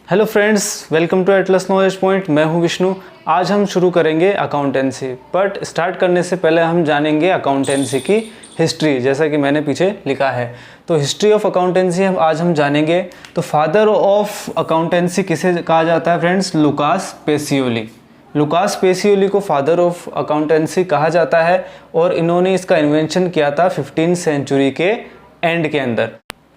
Hello friends, welcome to atlas knowledge point. मैं हूं विष्णु। आज हम शुरू करेंगे अकाउंटेंसी, बट स्टार्ट करने से पहले हम जानेंगे अकाउंटेंसी की हिस्ट्री, जैसा कि मैंने पीछे लिखा है। तो हिस्ट्री ऑफ अकाउंटेंसी आज हम जानेंगे। तो फादर ऑफ अकाउंटेंसी किसे कहा जाता है friends? Lucas Pacioli. Lucas Pacioli को फादर ऑफ अकाउंटेंसी कहा जाता है और इन्होंने इसका इन्वेंशन किया था 15वीं सेंचुरी के एंड के अंदर।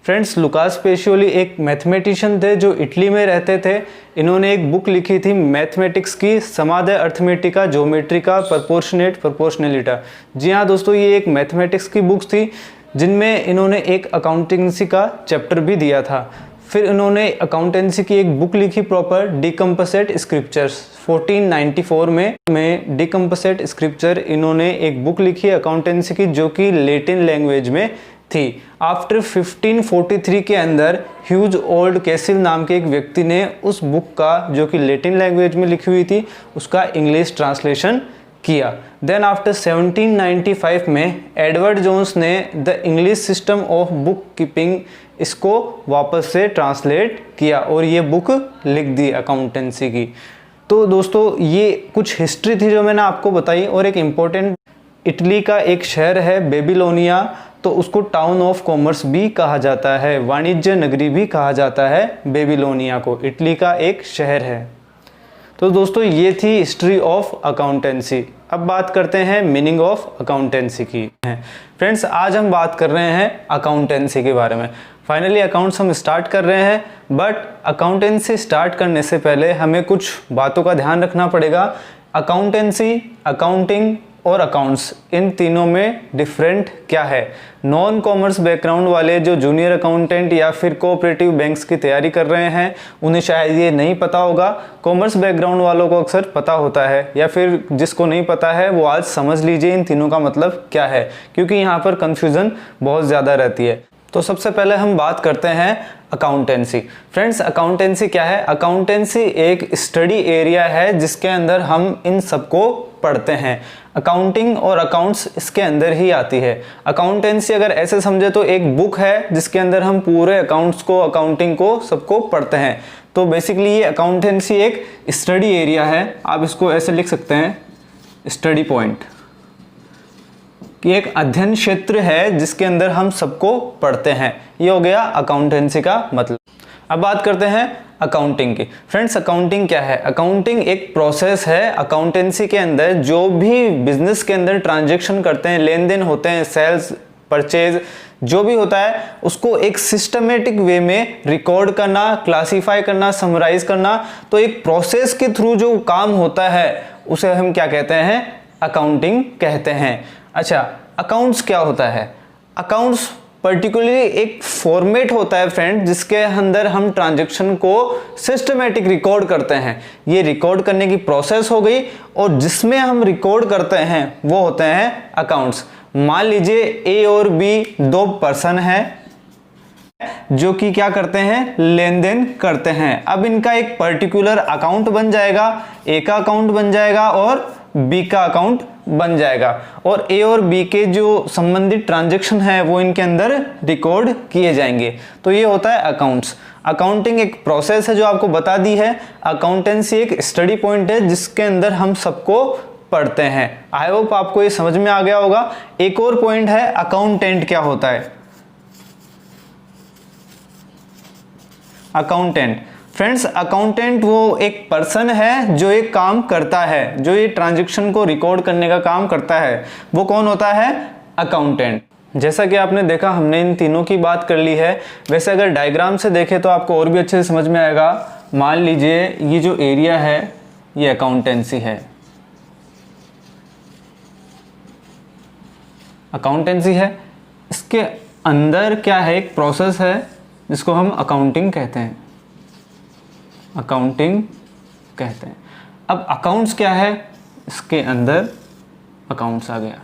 फ्रेंड्स, लुकास पेसियोली एक मैथमेटिशियन थे जो इटली में रहते थे। इन्होंने एक बुक लिखी थी मैथमेटिक्स की, समादे अर्थमेटिका ज्योमेट्रिका प्रोपोर्शनेट प्रोपोर्शनलिटा। जी हाँ दोस्तों, ये एक मैथमेटिक्स की बुक्स थी जिनमें इन्होंने एक अकाउंटेंसी का चैप्टर भी दिया था। फिर इन्होंने अकाउंटेंसी की एक बुक लिखी प्रॉपर, डिकम्पोसेट स्क्रिप्चर्स। 1494 में डिकम्पोसेट स्क्रिप्चर इन्होंने एक बुक लिखी अकाउंटेंसी की, जो कि लैटिन लैंग्वेज में थी। आफ्टर 1543 के अंदर ह्यूज ओल्ड कैसिल नाम के एक व्यक्ति ने उस बुक का, जो कि लैटिन लैंग्वेज में लिखी हुई थी, उसका इंग्लिश ट्रांसलेशन किया। देन आफ्टर 1795 में एडवर्ड जोन्स ने the English system of book keeping इसको वापस से ट्रांसलेट किया और ये बुक लिख दी अकाउंटेंसी की। तो दोस्तों, ये कुछ हिस्ट्री थी जो मैंने आपको बताई। और एक इम्पोर्टेंट, इटली का एक शहर है बेबीलोनिया, तो उसको टाउन ऑफ कॉमर्स भी कहा जाता है, वाणिज्य नगरी भी कहा जाता है बेबीलोनिया को। इटली का एक शहर है। तो दोस्तों, ये थी हिस्ट्री ऑफ अकाउंटेंसी। अब बात करते हैं मीनिंग ऑफ अकाउंटेंसी की। फ्रेंड्स, आज हम बात कर रहे हैं अकाउंटेंसी के बारे में। फाइनली अकाउंट्स हम स्टार्ट कर रहे हैं, बट अकाउंटेंसी स्टार्ट करने से पहले हमें कुछ बातों का ध्यान रखना पड़ेगा। अकाउंटेंसी, अकाउंटिंग और अकाउंट्स, इन तीनों में डिफरेंट क्या है? नॉन कॉमर्स बैकग्राउंड वाले जो जूनियर अकाउंटेंट या फिर कोऑपरेटिव बैंक्स की तैयारी कर रहे हैं, उन्हें शायद ये नहीं पता होगा। कॉमर्स बैकग्राउंड वालों को अक्सर पता होता है, या फिर जिसको नहीं पता है वो आज समझ लीजिए इन तीनों का मतलब क्या है, क्योंकि यहाँ पर कन्फ्यूज़न बहुत ज़्यादा रहती है। तो सबसे पहले हम बात करते हैं अकाउंटेंसी। फ्रेंड्स, अकाउंटेंसी क्या है? अकाउंटेंसी एक स्टडी एरिया है जिसके अंदर हम इन सबको पढ़ते हैं। अकाउंटिंग और अकाउंट्स इसके अंदर ही आती है। अकाउंटेंसी अगर ऐसे समझे तो एक बुक है जिसके अंदर हम पूरे अकाउंट्स को, अकाउंटिंग को, सबको पढ़ते हैं। तो बेसिकली ये अकाउंटेंसी एक स्टडी एरिया है। आप इसको ऐसे लिख सकते हैं, स्टडी पॉइंट, कि एक अध्ययन क्षेत्र है जिसके अंदर हम सबको पढ़ते हैं। ये हो गया अकाउंटेंसी का मतलब। अब बात करते हैं अकाउंटिंग की। फ्रेंड्स, अकाउंटिंग क्या है? अकाउंटिंग एक प्रोसेस है अकाउंटेंसी के अंदर। जो भी बिजनेस के अंदर ट्रांजैक्शन करते हैं, लेन देन होते हैं, सेल्स परचेज जो भी होता है, उसको एक सिस्टमेटिक वे में रिकॉर्ड करना, क्लासीफाई करना, समराइज करना। तो एक प्रोसेस के थ्रू जो काम होता है उसे हम क्या कहते हैं? अकाउंटिंग कहते हैं। अच्छा, अकाउंट्स क्या होता है? अकाउंट्स पर्टिकुलरली एक फॉर्मेट होता है फ्रेंड, जिसके अंदर हम ट्रांजैक्शन को सिस्टमेटिक रिकॉर्ड करते हैं। ये रिकॉर्ड करने की प्रोसेस हो गई, और जिसमें हम रिकॉर्ड करते हैं वो होते हैं अकाउंट्स। मान लीजिए ए और बी दो पर्सन हैं जो कि क्या करते हैं? लेन देन करते हैं। अब इनका एक पर्टिकुलर अकाउंट बन जाएगा, ए का अकाउंट बन जाएगा और बी का अकाउंट बन जाएगा, और ए और बी के जो संबंधित ट्रांजैक्शन है वो इनके अंदर रिकॉर्ड किए जाएंगे। तो ये होता है अकाउंट्स। अकाउंटिंग एक प्रोसेस है जो आपको बता दी है। अकाउंटेंसी एक स्टडी पॉइंट है जिसके अंदर हम सबको पढ़ते हैं। आई होप आपको ये समझ में आ गया होगा। एक और पॉइंट है, अकाउंटेंट क्या होता है? अकाउंटेंट, फ्रेंड्स, अकाउंटेंट वो एक पर्सन है जो एक काम करता है, जो ये ट्रांजैक्शन को रिकॉर्ड करने का काम करता है। वो कौन होता है? अकाउंटेंट। जैसा कि आपने देखा, हमने इन तीनों की बात कर ली है। वैसे अगर डायग्राम से देखें तो आपको और भी अच्छे से समझ में आएगा। मान लीजिए ये जो एरिया है ये अकाउंटेंसी है, अकाउंटेंसी है। इसके अंदर क्या है? एक प्रोसेस है जिसको हम अकाउंटिंग कहते हैं, अकाउंटिंग कहते हैं। अब अकाउंट्स क्या है? इसके अंदर अकाउंट्स आ गया।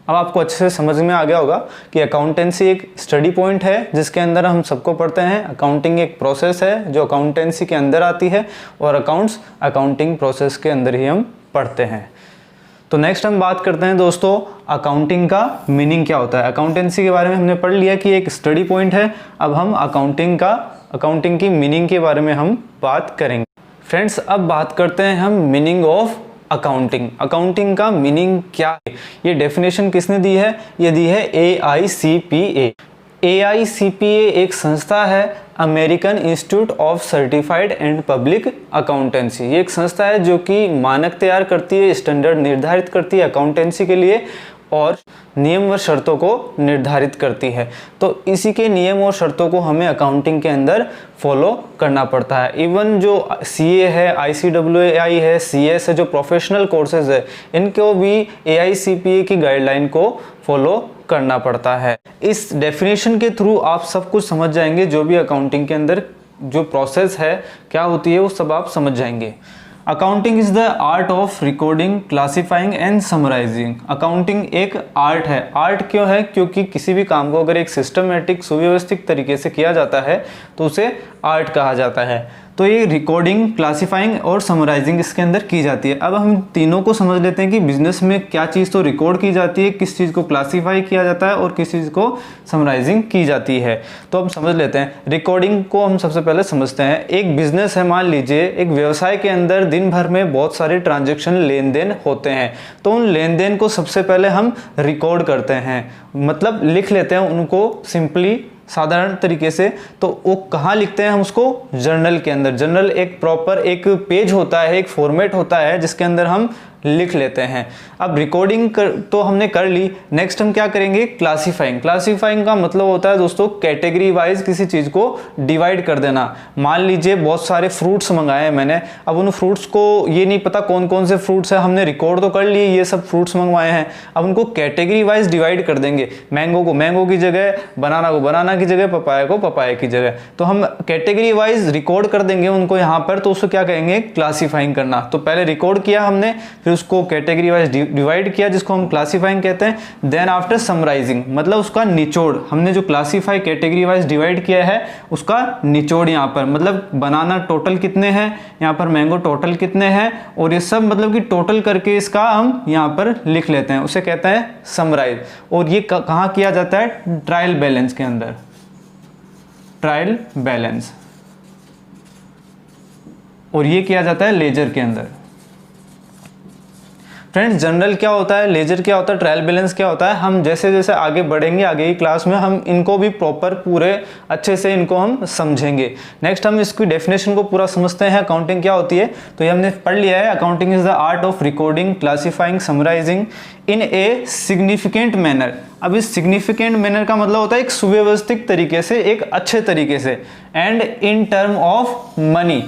अब आपको अच्छे से समझ में आ गया होगा कि अकाउंटेंसी एक स्टडी पॉइंट है जिसके अंदर हम सबको पढ़ते हैं। अकाउंटिंग एक प्रोसेस है जो अकाउंटेंसी के अंदर आती है, और अकाउंट्स अकाउंटिंग प्रोसेस के अंदर ही हम पढ़ते हैं। तो नेक्स्ट हम बात करते हैं दोस्तों अकाउंटिंग का मीनिंग क्या होता है। अकाउंटेंसी के बारे में हमने पढ़ लिया कि एक स्टडी पॉइंट है। अब हम अकाउंटिंग की मीनिंग के बारे में हम बात करेंगे। फ्रेंड्स, अब बात करते हैं हम मीनिंग ऑफ अकाउंटिंग। अकाउंटिंग का मीनिंग क्या है, ये डेफिनेशन किसने दी है? ये दी है AICPA। AICPA एक संस्था है, American institute of certified and public accountancy. ये एक संस्था है जो कि मानक तैयार करती है, स्टैंडर्ड निर्धारित करती है अकाउंटेंसी के लिए और नियम व शर्तों को निर्धारित करती है। तो इसी के नियम और शर्तों को हमें अकाउंटिंग के अंदर फॉलो करना पड़ता है। इवन जो CA है, ICAI है, CS है, जो प्रोफेशनल कोर्सेज है, इनको भी AICPA की गाइडलाइन को फॉलो करना पड़ता है। इस डेफिनेशन के थ्रू आप सब कुछ समझ जाएंगे, जो भी अकाउंटिंग के अंदर जो प्रोसेस है क्या होती है वो सब आप समझ जाएंगे। Accounting is the art of recording, classifying and summarising. Accounting एक आर्ट है। आर्ट क्यों है? क्योंकि किसी भी काम को अगर एक सिस्टमेटिक सुव्यवस्थित तरीके से किया जाता है तो उसे आर्ट कहा जाता है। तो ये रिकॉर्डिंग, क्लासिफाइंग और समराइजिंग इसके अंदर की जाती है। अब हम तीनों को समझ लेते हैं कि बिजनेस में क्या चीज़ तो रिकॉर्ड की जाती है, किस चीज़ को क्लासीफाई किया जाता है और किस चीज़ को समराइजिंग की जाती है। तो हम समझ लेते हैं। रिकॉर्डिंग को हम सबसे पहले समझते हैं। एक बिजनेस है, मान लीजिए एक व्यवसाय के अंदर दिन भर में बहुत सारे ट्रांजेक्शन, लेन देन होते हैं। तो उन लेन देन को सबसे पहले हम रिकॉर्ड करते हैं, मतलब लिख लेते हैं उनको सिंपली, साधारण तरीके से। तो वो कहाँ लिखते हैं हम उसको? जर्नल के अंदर। जर्नल एक प्रॉपर एक पेज होता है, एक फॉर्मेट होता है जिसके अंदर हम लिख लेते हैं। अब रिकॉर्डिंग तो हमने कर ली। नेक्स्ट हम क्या करेंगे? क्लासीफाइंग। क्लासीफाइंग का मतलब होता है दोस्तों कैटेगरी वाइज किसी चीज़ को डिवाइड कर देना। मान लीजिए बहुत सारे फ्रूट्स मंगाए हैं मैंने, अब उन फ्रूट्स को ये नहीं पता कौन कौन से फ्रूट्स हैं, हमने रिकॉर्ड तो कर लिए ये सब फ्रूट्स मंगवाए हैं, अब उनको कैटेगरी वाइज डिवाइड कर देंगे। मैंगो को मैंगो की जगह, बनाना को बनाना की जगह, पपाया को पपाया की जगह। तो हम कैटेगरी वाइज रिकॉर्ड कर देंगे उनको यहाँ पर। तो उसको क्या कहेंगे? क्लासीफाइंग करना। तो पहले रिकॉर्ड किया हमने, फिर उसको कैटेगरी वाइज डिवाइड किया जिसको हम क्लासीफाइंग कहते हैं। देन आफ्टर समराइजिंग, मतलब उसका निचोड़। हमने जो क्लासीफाई कैटेगरी वाइज डिवाइड किया है उसका निचोड़ यहाँ पर, मतलब बनाना टोटल कितने हैं, यहाँ पर मैंगो टोटल कितने हैं, और ये सब मतलब कि टोटल करके इसका हम यहाँ पर लिख लेते हैं, उसे कहते हैं समराइज। और ये कहाँ किया जाता है? ट्रायल बैलेंस के अंदर। Trial balance. और ये किया जाता है लेजर के अंदर। फ्रेंड्स, जनरल क्या होता है, लेजर क्या होता है, ट्रायल बैलेंस क्या होता है, हम जैसे जैसे आगे बढ़ेंगे आगे की क्लास में हम इनको भी प्रॉपर पूरे अच्छे से इनको हम समझेंगे। नेक्स्ट हम इसकी डेफिनेशन को पूरा समझते हैं, अकाउंटिंग क्या होती है। तो ये हमने पढ़ लिया है, accounting is the art of recording, classifying, summarising in a significant manner. अब इस सिग्निफिकेंट मैनर का मतलब होता है एक सुव्यवस्थित तरीके से, एक अच्छे तरीके से, and in term of money.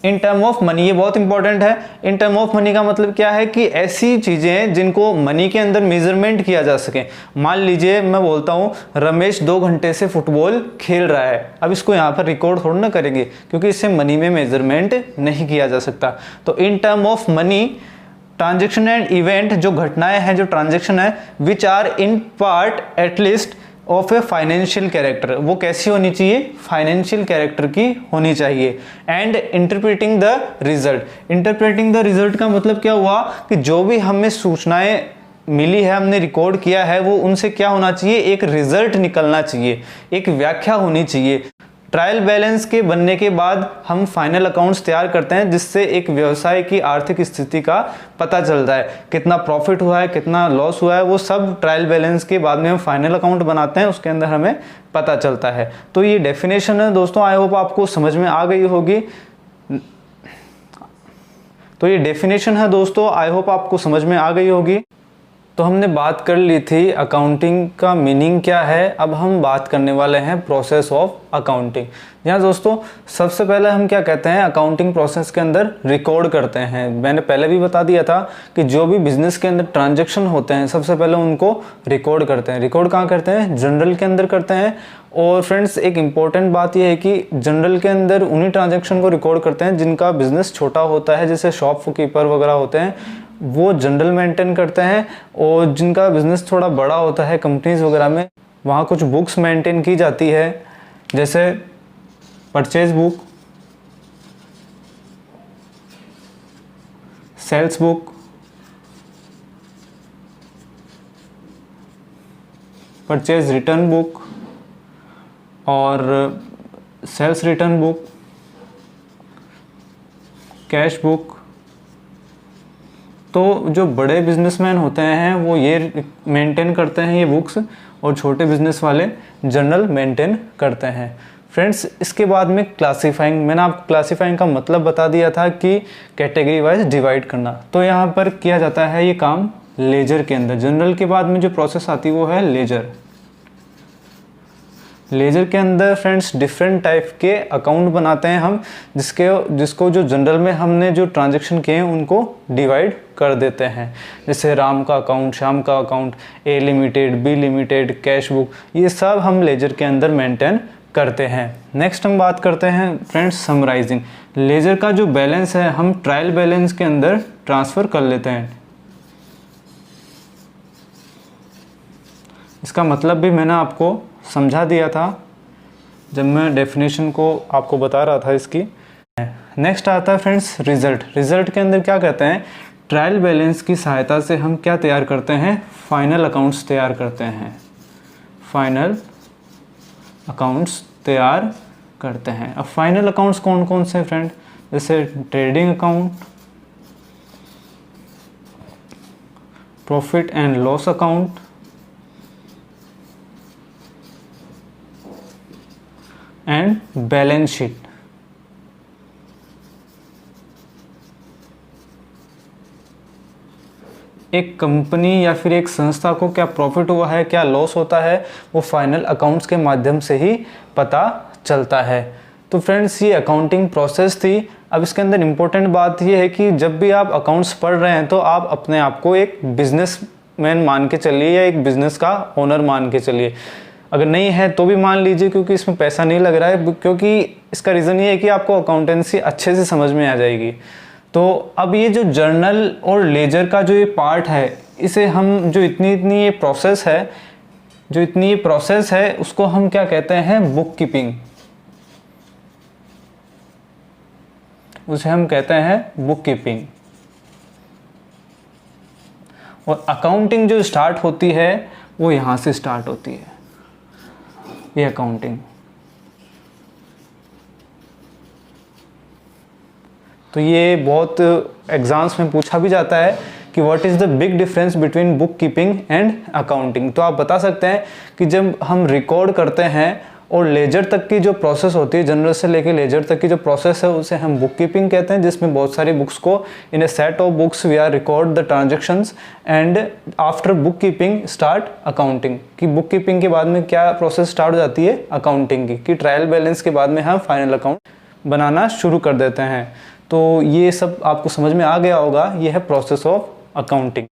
In term of money, ये बहुत इंपॉर्टेंट है। इन टर्म ऑफ मनी का मतलब क्या है कि ऐसी चीजें जिनको मनी के अंदर मेजरमेंट किया जा सके। मान लीजिए मैं बोलता हूँ रमेश 2 घंटे से फुटबॉल खेल रहा है, अब इसको यहाँ पर रिकॉर्ड थोड़ा ना करेंगे क्योंकि इससे मनी में मेजरमेंट नहीं किया जा सकता। तो in term of money, transaction and event, जो घटनाएं हैं, जो ट्रांजेक्शन है, which are in part at least of a financial character, वो कैसी होनी चाहिए? फाइनेंशियल कैरेक्टर की होनी चाहिए। And interpreting the result. Interpreting the result का मतलब क्या हुआ कि जो भी हमें सूचनाएं मिली है, हमने रिकॉर्ड किया है, वो उनसे क्या होना चाहिए? एक रिजल्ट निकलना चाहिए, एक व्याख्या होनी चाहिए। ट्रायल बैलेंस के बनने के बाद हम फाइनल अकाउंट्स तैयार करते हैं जिससे एक व्यवसाय की आर्थिक स्थिति का पता चलता है, कितना प्रॉफिट हुआ है, कितना लॉस हुआ है, वो सब ट्रायल बैलेंस के बाद में हम फाइनल अकाउंट बनाते हैं, उसके अंदर हमें पता चलता है। तो ये डेफिनेशन है दोस्तों, आई होप आपको समझ में आ गई होगी। तो ये डेफिनेशन है दोस्तों, आई होप आपको समझ में आ गई होगी। तो हमने बात कर ली थी अकाउंटिंग का मीनिंग क्या है। अब हम बात करने वाले हैं प्रोसेस ऑफ अकाउंटिंग। यहाँ दोस्तों सबसे पहले हम क्या कहते हैं, अकाउंटिंग प्रोसेस के अंदर रिकॉर्ड करते हैं। मैंने पहले भी बता दिया था कि जो भी बिजनेस के अंदर ट्रांजैक्शन होते हैं सबसे पहले उनको रिकॉर्ड करते हैं। रिकॉर्ड कहाँ करते हैं? जनरल के अंदर करते हैं। और फ्रेंड्स एक इम्पॉर्टेंट बात यह है कि जनरल के अंदर उन्हीं ट्रांजैक्शन को रिकॉर्ड करते हैं जिनका बिजनेस छोटा होता है, जैसे शॉपकीपर वगैरह होते हैं वो जनरल मेंटेन करते हैं, और जिनका बिजनेस थोड़ा बड़ा होता है कंपनीज वगैरह में, वहाँ कुछ बुक्स मेंटेन की जाती है, जैसे purchase book, sales book, purchase return book और sales return book, cash book. तो जो बड़े बिजनेसमैन होते हैं वो ये मेंटेन करते हैं ये बुक्स, और छोटे बिजनेस वाले जर्नल मेंटेन करते हैं। फ्रेंड्स, इसके बाद में क्लासीफाइंग, मैंने आपको क्लासीफाइंग का मतलब बता दिया था कि कैटेगरी वाइज डिवाइड करना। तो यहाँ पर किया जाता है ये काम लेजर के अंदर। जनरल के बाद में जो प्रोसेस आती है वो है लेजर। लेजर के अंदर फ्रेंड्स डिफरेंट टाइप के अकाउंट बनाते हैं हम, जिसको जो जनरल में हमने जो ट्रांजैक्शन किए हैं उनको डिवाइड कर देते हैं। जैसे राम का अकाउंट, श्याम का account, a limited, b limited, cash book, ये सब हम लेजर के अंदर मेंटेन करते हैं। नेक्स्ट हम बात करते हैं फ्रेंड्स समराइजिंग। लेजर का जो बैलेंस है हम ट्रायल बैलेंस के अंदर ट्रांसफ़र कर लेते हैं। इसका मतलब भी मैंने आपको समझा दिया था जब मैं डेफिनेशन को आपको बता रहा था इसकी। नेक्स्ट आता है फ्रेंड्स रिजल्ट। रिजल्ट के अंदर क्या कहते हैं, ट्रायल बैलेंस की सहायता से हम क्या तैयार करते हैं, फाइनल अकाउंट्स तैयार करते हैं। फाइनल अकाउंट्स तैयार करते हैं। अब फाइनल अकाउंट्स कौन कौन से फ्रेंड, जैसे trading account, profit and loss account, and balance sheet. एक कंपनी या फिर एक संस्था को क्या प्रॉफिट हुआ है, क्या लॉस होता है, वो फाइनल अकाउंट्स के माध्यम से ही पता चलता है। तो फ्रेंड्स ये अकाउंटिंग प्रोसेस थी। अब इसके अंदर इम्पोर्टेंट बात ये है कि जब भी आप अकाउंट्स पढ़ रहे हैं तो आप अपने आप को एक बिजनेसमैन मान के चलिए या एक बिजनेस का ओनर मान के चलिए। अगर नहीं है तो भी मान लीजिए, क्योंकि इसमें पैसा नहीं लग रहा है, क्योंकि इसका रीज़न ये है कि आपको अकाउंटेंसी अच्छे से समझ में आ जाएगी। तो अब ये जो जर्नल और लेजर का जो ये पार्ट है, इसे हम जो इतनी ये प्रोसेस है, जो इतनी ये प्रोसेस है उसको हम क्या कहते हैं, बुक कीपिंग। उसे हम कहते हैं बुक कीपिंग। और अकाउंटिंग जो स्टार्ट होती है वो यहाँ से स्टार्ट होती है, ये अकाउंटिंग। तो ये बहुत एग्जाम्स में पूछा भी जाता है कि what is the big difference between book keeping and accounting. तो आप बता सकते हैं कि जब हम रिकॉर्ड करते हैं और लेजर तक की जो प्रोसेस होती है, जनरल से लेके लेजर तक की जो प्रोसेस है उसे हम बुक कीपिंग कहते हैं, जिसमें बहुत सारी बुक्स को in a set of books we are record the transactions and after bookkeeping start accounting. कि बुक कीपिंग के बाद में क्या प्रोसेस स्टार्ट हो जाती है, अकाउंटिंग की, कि ट्रायल बैलेंस के बाद में हम फाइनल अकाउंट बनाना शुरू कर देते हैं। तो ये सब आपको समझ में आ गया होगा, ये है process of accounting.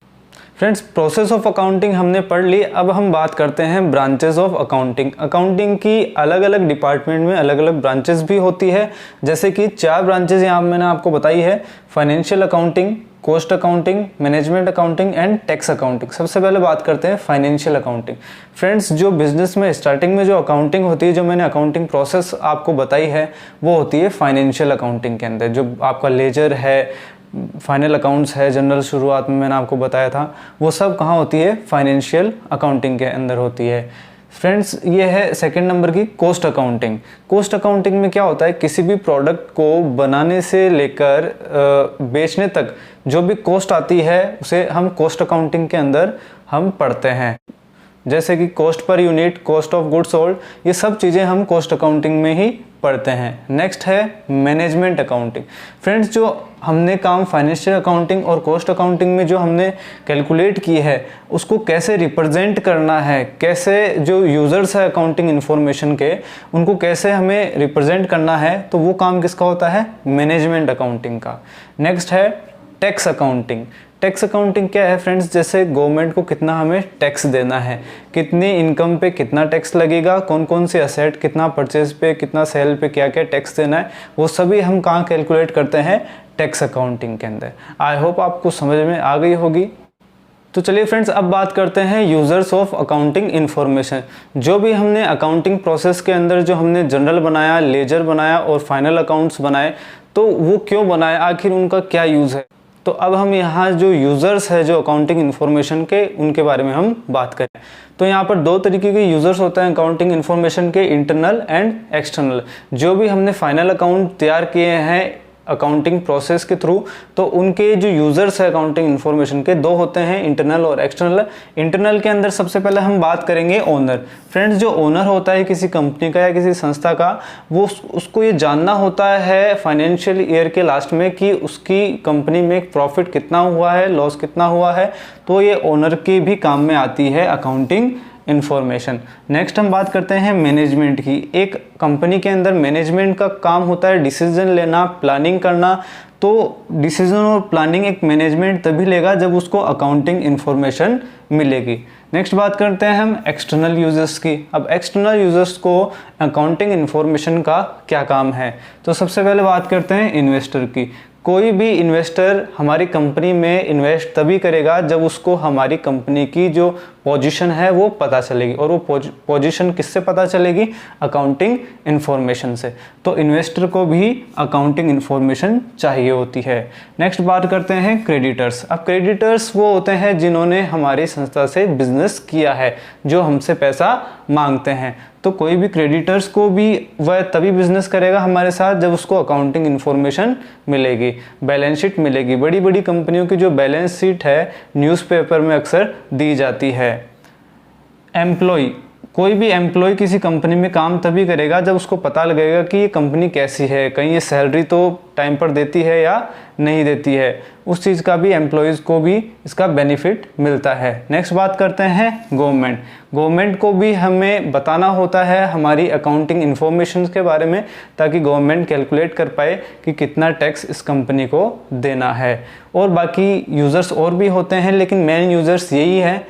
Friends, process of accounting हमने पढ़ ली। अब हम बात करते हैं ब्रांचेस ऑफ अकाउंटिंग। अकाउंटिंग की अलग अलग डिपार्टमेंट में अलग अलग ब्रांचेस भी होती है, जैसे कि 4 ब्रांचेस यहाँ मैंने आपको बताई है, financial accounting, cost accounting, management accounting and tax accounting. सबसे पहले बात करते हैं फाइनेंशियल अकाउंटिंग। फ्रेंड्स, जो बिजनेस में स्टार्टिंग में जो अकाउंटिंग होती है, जो मैंने अकाउंटिंग प्रोसेस आपको बताई है, वो होती है फाइनेंशियल अकाउंटिंग के अंदर। जो आपका लेजर है, फाइनल अकाउंट्स है, जनरल शुरुआत में मैंने आपको बताया था, वो सब कहाँ होती है, फाइनेंशियल अकाउंटिंग के अंदर होती है। फ्रेंड्स, ये है सेकंड नंबर की कॉस्ट अकाउंटिंग। कॉस्ट अकाउंटिंग में क्या होता है, किसी भी प्रोडक्ट को बनाने से लेकर बेचने तक जो भी कॉस्ट आती है उसे हम कॉस्ट अकाउंटिंग के अंदर हम पढ़ते हैं। जैसे कि cost per unit, cost of goods sold, ये सब चीज़ें हम कॉस्ट अकाउंटिंग में ही पढ़ते हैं। नेक्स्ट है मैनेजमेंट अकाउंटिंग। फ्रेंड्स, जो हमने काम फाइनेंशियल अकाउंटिंग और कॉस्ट अकाउंटिंग में जो हमने कैलकुलेट की है, उसको कैसे रिप्रेजेंट करना है, कैसे जो यूज़र्स है अकाउंटिंग इन्फॉर्मेशन के, उनको कैसे हमें रिप्रेजेंट करना है, तो वो काम किसका होता है, मैनेजमेंट अकाउंटिंग का। नेक्स्ट है टैक्स अकाउंटिंग। टैक्स अकाउंटिंग क्या है फ्रेंड्स, जैसे गवर्नमेंट को कितना हमें टैक्स देना है, कितनी इनकम पे कितना टैक्स लगेगा, कौन कौन से असेट, कितना परचेज पे, कितना सेल पे क्या क्या टैक्स देना है, वो सभी हम कहाँ कैलकुलेट करते हैं, टैक्स अकाउंटिंग के अंदर। आई होप आपको समझ में आ गई होगी। तो चलिए फ्रेंड्स, अब बात करते हैं यूज़र्स ऑफ अकाउंटिंग इन्फॉर्मेशन। जो भी हमने अकाउंटिंग प्रोसेस के अंदर जो हमने जनरल बनाया, लेजर बनाया और फाइनल अकाउंट्स बनाए, तो वो क्यों बनाए, आखिर उनका क्या यूज़ है। तो अब हम यहाँ जो यूज़र्स है जो अकाउंटिंग इन्फॉर्मेशन के, उनके बारे में हम बात करें। तो यहाँ पर दो तरीके के यूज़र्स होते हैं अकाउंटिंग इन्फॉर्मेशन के, इंटरनल एंड एक्सटर्नल। जो भी हमने फाइनल अकाउंट तैयार किए हैं अकाउंटिंग प्रोसेस के थ्रू, तो उनके जो यूज़र्स है अकाउंटिंग इन्फॉर्मेशन के, दो होते हैं, इंटरनल और एक्सटर्नल। इंटरनल के अंदर सबसे पहले हम बात करेंगे ओनर। फ्रेंड्स, जो ओनर होता है किसी कंपनी का या किसी संस्था का, वो उसको ये जानना होता है फाइनेंशियल ईयर के लास्ट में कि उसकी कंपनी में प्रॉफिट कितना हुआ है, लॉस कितना हुआ है। तो ये ओनर के भी काम में आती है अकाउंटिंग इन्फॉर्मेशन। नेक्स्ट हम बात करते हैं मैनेजमेंट की। एक कंपनी के अंदर मैनेजमेंट का काम होता है डिसीजन लेना, प्लानिंग करना। तो डिसीजन और प्लानिंग एक मैनेजमेंट तभी लेगा जब उसको अकाउंटिंग इन्फॉर्मेशन मिलेगी। नेक्स्ट बात करते हैं हम एक्सटर्नल यूजर्स की। अब एक्सटर्नल यूजर्स को अकाउंटिंग इन्फॉर्मेशन का क्या काम है, तो सबसे पहले बात करते हैं इन्वेस्टर की। कोई भी इन्वेस्टर हमारी कंपनी में इन्वेस्ट तभी करेगा जब उसको हमारी कंपनी की जो पोजीशन है वो पता चलेगी, और वो पोजीशन किससे पता चलेगी? अकाउंटिंग इन्फॉर्मेशन से। तो इन्वेस्टर को भी अकाउंटिंग इन्फॉर्मेशन चाहिए होती है। नेक्स्ट बात करते हैं क्रेडिटर्स। अब क्रेडिटर्स वो होते हैं जिन्होंने हमारी संस्था से बिजनेस किया है, जो हमसे पैसा मांगते हैं। तो कोई भी क्रेडिटर्स को भी वह तभी बिजनेस करेगा हमारे साथ जब उसको अकाउंटिंग इन्फॉर्मेशन मिलेगी, बैलेंस शीट मिलेगी। बड़ी बड़ी कंपनियों की जो बैलेंस शीट है न्यूज़पेपर में अक्सर दी जाती है। एम्प्लॉय, कोई भी एम्प्लॉय किसी कंपनी में काम तभी करेगा जब उसको पता लगेगा कि ये कंपनी कैसी है, कहीं ये सैलरी तो टाइम पर देती है या नहीं देती है। उस चीज़ का भी एम्प्लॉयज़ को भी इसका बेनिफिट मिलता है। नेक्स्ट बात करते हैं गवर्नमेंट। गवर्नमेंट को भी हमें बताना होता है हमारी अकाउंटिंग इन्फॉर्मेशन के बारे में, ताकि गवर्नमेंट कैलकुलेट कर पाए कि कितना टैक्स इस कंपनी को देना है। और बाकी यूज़र्स और भी होते हैं, लेकिन मेन यूज़र्स यही है।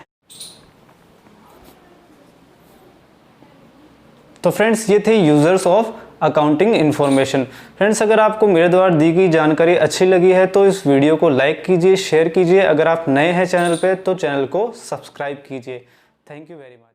तो फ्रेंड्स, ये थे users of accounting information. Friends, अगर आपको मेरे द्वारा दी गई जानकारी अच्छी लगी है तो इस वीडियो को लाइक कीजिए, शेयर कीजिए। अगर आप नए हैं चैनल पे तो चैनल को सब्सक्राइब कीजिए। Thank you very much.